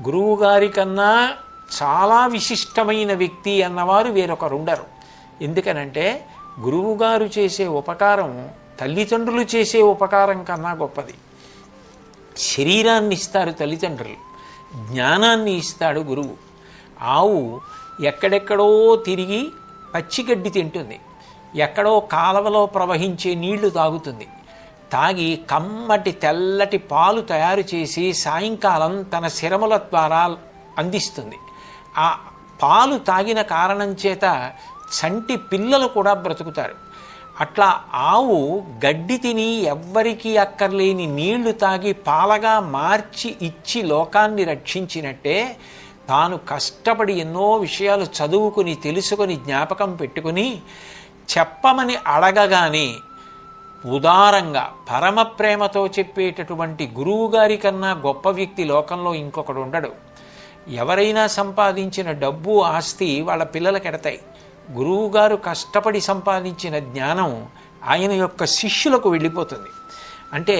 గురువుగారి కన్నా చాలా విశిష్టమైన వ్యక్తి అన్నవారు వేరొకరుండరు. ఎందుకనంటే గురువుగారు చేసే ఉపకారం తల్లిదండ్రులు చేసే ఉపకారం కన్నా గొప్పది. శరీరాన్ని ఇస్తారు తల్లిదండ్రులు, జ్ఞానాన్ని ఇస్తాడు గురువు. ఆవు ఎక్కడెక్కడో తిరిగి పచ్చిగడ్డి తింటుంది, ఎక్కడో కాలవలో ప్రవహించే నీళ్లు తాగుతుంది. తాగి కమ్మటి తెల్లటి పాలు తయారు చేసి సాయంకాలం తన శిరముల ద్వారా అందిస్తుంది. ఆ పాలు తాగిన కారణం చేత చంటి పిల్లలు కూడా బ్రతుకుతారు. అట్లా ఆవు గడ్డి తిని ఎవ్వరికీ అక్కర్లేని నీళ్లు తాగి పాలగా మార్చి ఇచ్చి లోకాన్ని రక్షించినట్టే తాను కష్టపడి ఎన్నో విషయాలు చదువుకుని తెలుసుకొని జ్ఞాపకం పెట్టుకుని చెప్పమని అడగగానే ఉదారంగా పరమ ప్రేమతో చెప్పేటటువంటి గురువుగారి కన్నా గొప్ప వ్యక్తి లోకంలో ఇంకొకడు ఉండడు. ఎవరైనా సంపాదించిన డబ్బు ఆస్తి వాళ్ళ పిల్లలకి ఎడతాయి. గురువుగారు కష్టపడి సంపాదించిన జ్ఞానం ఆయన యొక్క శిష్యులకు వెళ్ళిపోతుంది. అంటే